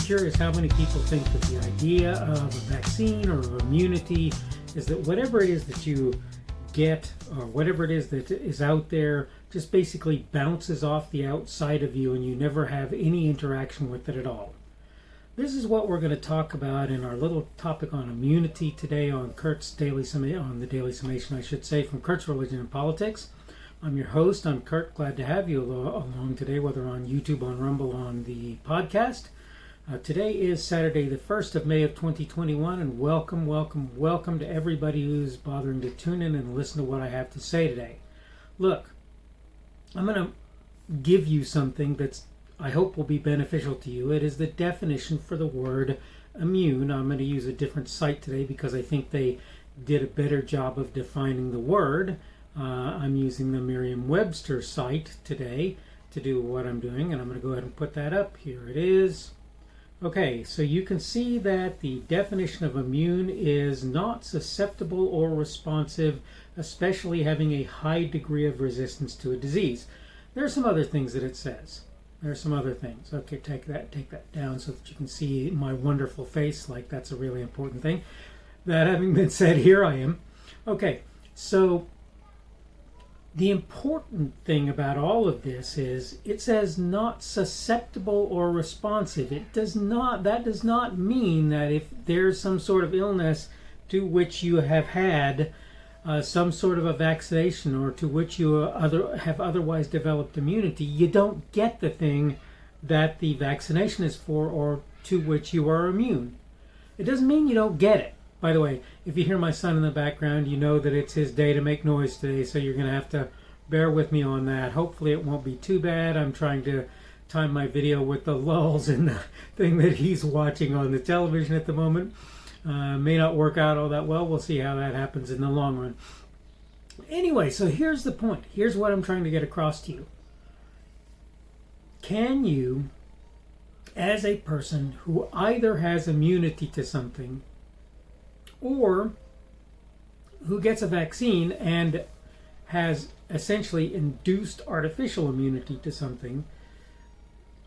curious how many people think that the idea of a vaccine or of immunity is that whatever it is that you get or whatever it is that is out there just basically bounces off the outside of you and you never have any interaction with it at all. This is what we're going to talk about in our little topic on immunity today on Kurt's Daily Summation, on the Daily Summation, I should say, from Kurt's Religion and Politics. I'm your host. I'm Kurt. Glad to have you along today, whether on YouTube, on Rumble, on the podcast. Today is Saturday, the 1st of May of 2021, and welcome to everybody who's bothering to tune in and listen to what I have to say today. Look, I'm going to give you something that's I hope will be beneficial to you. It is the definition for the word immune. I'm going to use a different site today because I think they did a better job of defining the word. I'm using the Merriam-Webster site today to do what I'm doing, and I'm going to go ahead and put that up. Here it is. Okay, so you can see that the definition of immune is not susceptible or responsive, especially having a high degree of resistance to a disease. There are some other things that it says. There are some other things. Okay, take that down so that you can see my wonderful face, like that's a really important thing. That having been said, here I am. Okay, so the important thing about all of this is it says not susceptible or responsive. That does not mean that if there's some sort of illness to which you have had some sort of a vaccination or to which you have otherwise developed immunity, you don't get the thing that the vaccination is for or to which you are immune. It doesn't mean you don't get it. By the way, if you hear my son in the background, you know that it's his day to make noise today, so you're going to have to bear with me on that. Hopefully it won't be too bad. I'm trying to time my video with the lulls in the thing that he's watching on the television at the moment. May not work out all that well. We'll see how that happens in the long run. Anyway, so here's the point. Here's what I'm trying to get across to you. Can you, as a person who either has immunity to something or who gets a vaccine and has essentially induced artificial immunity to something,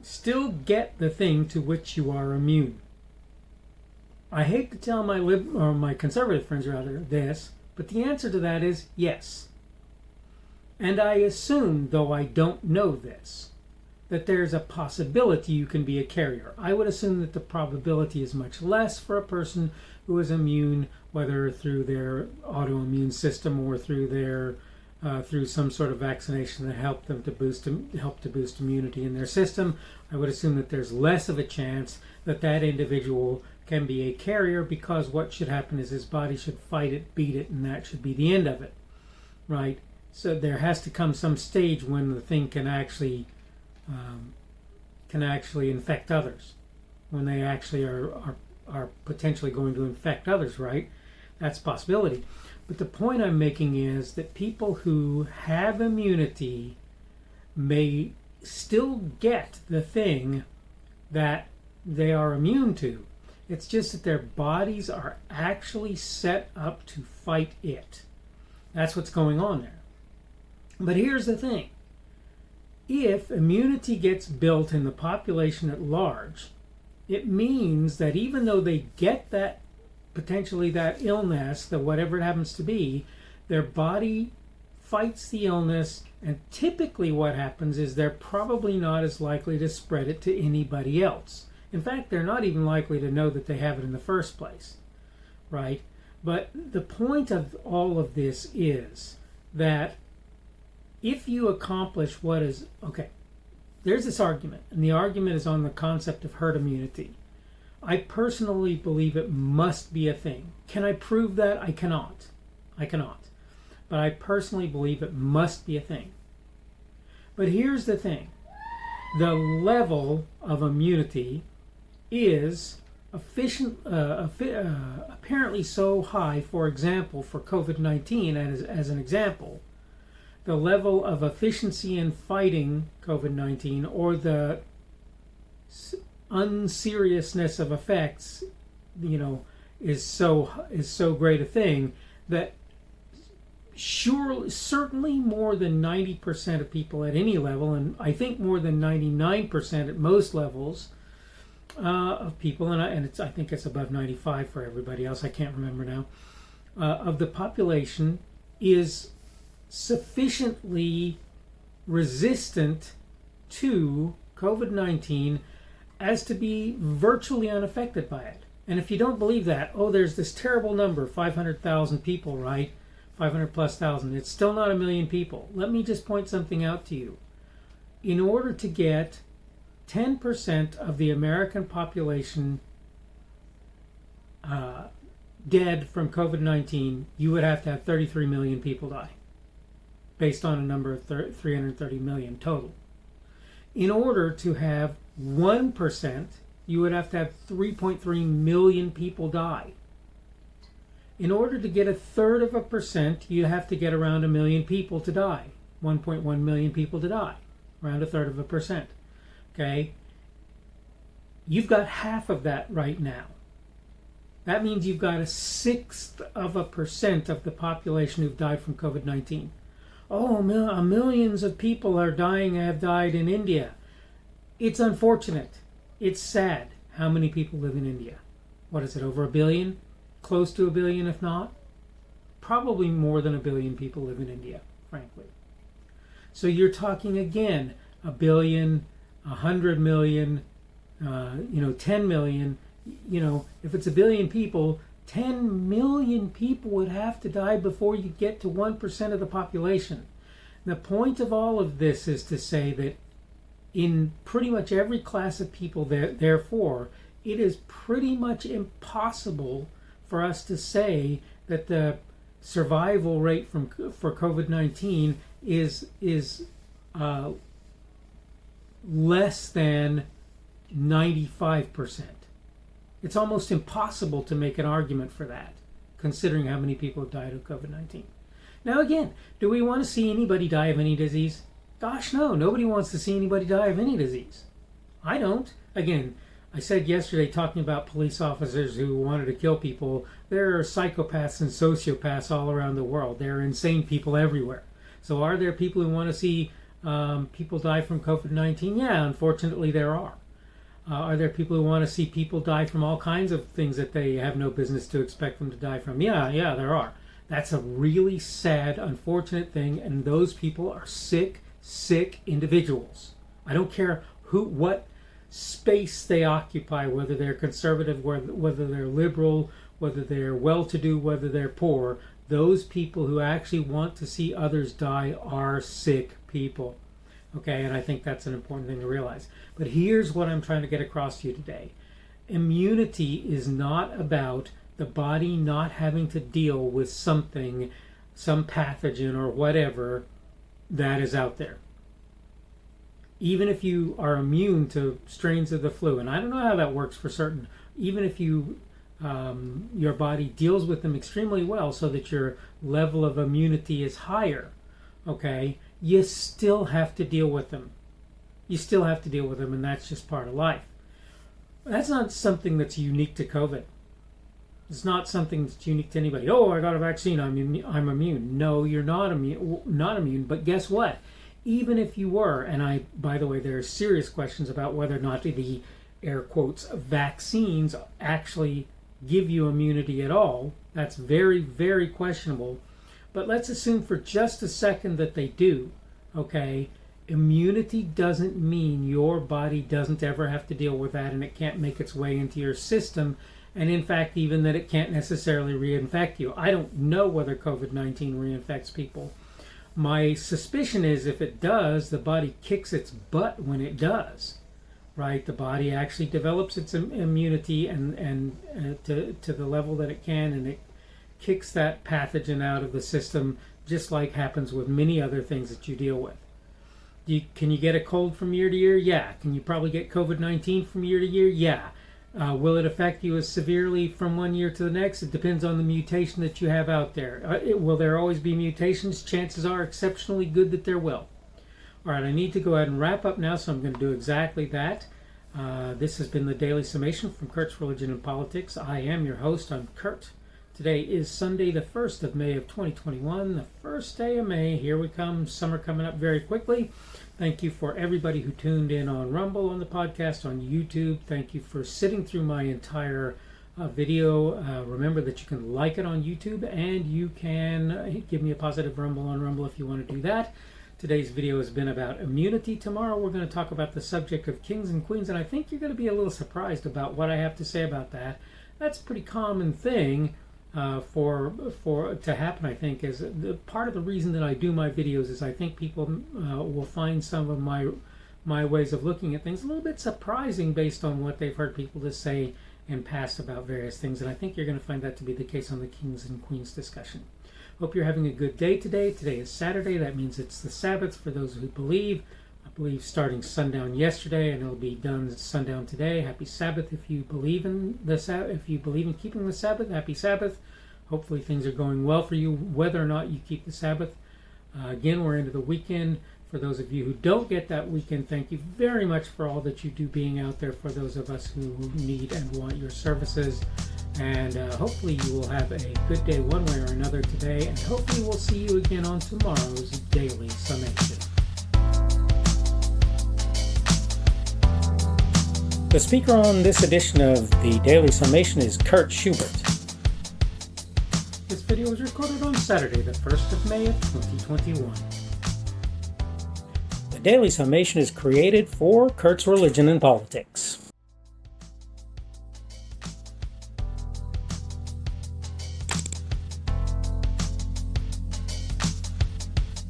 still get the thing to which you are immune? I hate to tell my conservative friends rather this, but the answer to that is yes. And I assume, though I don't know this, that there's a possibility you can be a carrier. I would assume that the probability is much less for a person who is immune, whether through their autoimmune system or through some sort of vaccination that help to boost immunity in their system. I would assume that there's less of a chance that that individual can be a carrier, because what should happen is his body should fight it, beat it, and that should be the end of it, right? So there has to come some stage when the thing can actually infect others, when they actually are potentially going to infect others, right? That's a possibility. But the point I'm making is that people who have immunity may still get the thing that they are immune to. It's just that their bodies are actually set up to fight it. That's what's going on there. But here's the thing. If immunity gets built in the population at large, it means that even though they get that, potentially that illness, that whatever it happens to be, their body fights the illness, and typically what happens is they're probably not as likely to spread it to anybody else. In fact, they're not even likely to know that they have it in the first place, right? But the point of all of this is that if you accomplish what is, okay, there's this argument, and the argument is on the concept of herd immunity. I personally believe it must be a thing. Can I prove that? I cannot. But I personally believe it must be a thing. But here's the thing. The level of immunity is apparently so high, for example, for COVID-19 as an example, the level of efficiency in fighting COVID-19 or the unseriousness of effects, is so great a thing that certainly more than 90% of people at any level, and I think more than 99% at most levels, of people, and I think it's above 95 for everybody else. I can't remember now. Of the population is sufficiently resistant to COVID-19 as to be virtually unaffected by it. And if you don't believe that, there's this terrible number, 500,000 people, right? 500 plus thousand. It's still not 1 million people. Let me just point something out to you. In order to get 10% of the American population dead from COVID-19, you would have to have 33 million people die, based on a number of 330 million total. In order to have 1%, you would have to have 3.3 million people die. In order to get 1/3%, you have to get around 1 million people to die. 1.1 million people to die. Around 1/3%. Okay? You've got half of that right now. That means you've got 1/6% of the population who've died from COVID-19. Millions of people have died in India. It's unfortunate. It's sad. How many people live in India? What is it, over 1 billion? Close to 1 billion, if not? Probably more than 1 billion people live in India, frankly. So you're talking again, 1 billion, 100 million, 10 million. If it's 1 billion people, 10 million people would have to die before you get to 1% of the population. The point of all of this is to say that in pretty much every class of people, therefore, it is pretty much impossible for us to say that the survival rate for COVID-19 is less than 95%. It's almost impossible to make an argument for that, considering how many people have died of COVID-19. Now again, do we want to see anybody die of any disease? Gosh, no. Nobody wants to see anybody die of any disease. I don't. Again, I said yesterday, talking about police officers who wanted to kill people, there are psychopaths and sociopaths all around the world. There are insane people everywhere. So are there people who want to see people die from COVID-19? Yeah, unfortunately there are. Are there people who want to see people die from all kinds of things that they have no business to expect them to die from? Yeah, there are. That's a really sad, unfortunate thing, and those people are sick individuals. I don't care what space they occupy, whether they're conservative, whether they're liberal, whether they're well-to-do, whether they're poor. Those people who actually want to see others die are sick people. Okay, and I think that's an important thing to realize. But here's what I'm trying to get across to you today. Immunity is not about the body not having to deal with something, some pathogen or whatever that is out there. Even if you are immune to strains of the flu, and I don't know how that works for certain, even if your body deals with them extremely well so that your level of immunity is higher, okay, you still have to deal with them. You still have to deal with them, and that's just part of life. That's not something that's unique to COVID. It's not something that's unique to anybody. I got a vaccine, I'm immune. No, you're not immune, but guess what? Even if you were, and by the way, there are serious questions about whether or not the, air quotes, vaccines actually give you immunity at all. That's very, very questionable. But let's assume for just a second that they do, okay? Immunity doesn't mean your body doesn't ever have to deal with that and it can't make its way into your system, and in fact even that it can't necessarily reinfect you. I don't know whether COVID-19 reinfects people. My suspicion is if it does, the body kicks its butt when it does, right? The body actually develops its immunity and to the level that it can, and it kicks that pathogen out of the system, just like happens with many other things that you deal with. Can you get a cold from year to year? Yeah. Can you probably get COVID-19 from year to year? Yeah. Will it affect you as severely from one year to the next? It depends on the mutation that you have out there. Will there always be mutations? Chances are exceptionally good that there will. All right, I need to go ahead and wrap up now, so I'm going to do exactly that. This has been the Daily Summation from Kurt's Religion and Politics. I am your host. I'm Kurt. Today is Sunday, the 1st of May of 2021, the first day of May. Here we come, summer coming up very quickly. Thank you for everybody who tuned in on Rumble, on the podcast, on YouTube. Thank you for sitting through my entire video. Remember that you can like it on YouTube, and you can give me a positive rumble on Rumble if you want to do that. Today's video has been about immunity. Tomorrow we're going to talk about the subject of kings and queens, and I think you're going to be a little surprised about what I have to say about that. That's a pretty common thing for to happen. I think is part of the reason that I do my videos is I think people will find some of my ways of looking at things a little bit surprising based on what they've heard people just say in past about various things, and I think you're going to find that to be the case on the kings and queens discussion. Hope you're having a good day today. Today is Saturday. That means it's the Sabbath for those who believe. I believe starting sundown yesterday, and it'll be done sundown today. Happy Sabbath if you believe in if you believe in keeping the Sabbath. Happy Sabbath. Hopefully things are going well for you, whether or not you keep the Sabbath. Again, we're into the weekend. For those of you who don't get that weekend, thank you very much for all that you do being out there for those of us who need and want your services. And hopefully you will have a good day one way or another today. And hopefully we'll see you again on tomorrow's Daily Summation. The speaker on this edition of the Daily Summation is Kurt Schubert. This video was recorded on Saturday, the 1st of May of 2021. The Daily Summation is created for Kurt's Religion and Politics.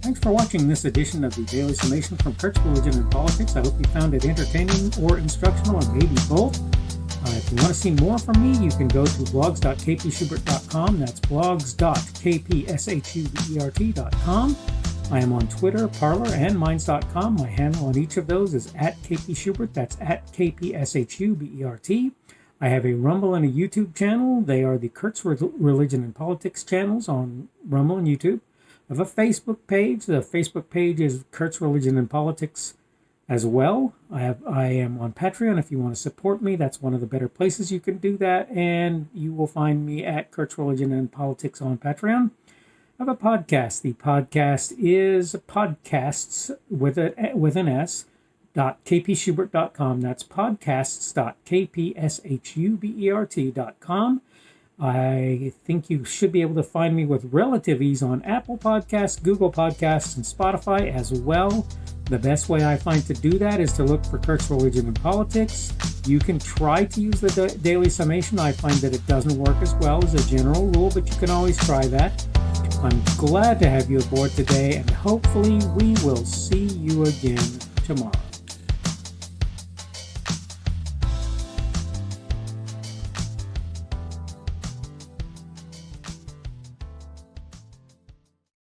Thanks for watching this edition of the Daily Summation from Kurt's Religion and Politics. I hope you found it entertaining or instructional, or maybe both. If you want to see more from me, you can go to blogs.kpschubert.com. That's blogs.kpschubert.com. I am on Twitter, Parler, and Minds.com. My handle on each of those is @kpschubert. That's @kpschubert. I have a Rumble and a YouTube channel. They are the Kurt's Religion and Politics channels on Rumble and YouTube. I have a Facebook page. The Facebook page is Kurt's Religion and Politics as well. I am on Patreon. If you want to support me, that's one of the better places you can do that. And you will find me at Kurt's Religion and Politics on Patreon. I have a podcast. The podcast is podcasts with an S, .kpschubert.com. That's podcasts.kpschubert.com. I think you should be able to find me with relative ease on Apple Podcasts, Google Podcasts, and Spotify as well. The best way I find to do that is to look for Kurt's Religion and Politics. You can try to use the Daily Summation. I find that it doesn't work as well as a general rule, but you can always try that. I'm glad to have you aboard today, and hopefully we will see you again tomorrow.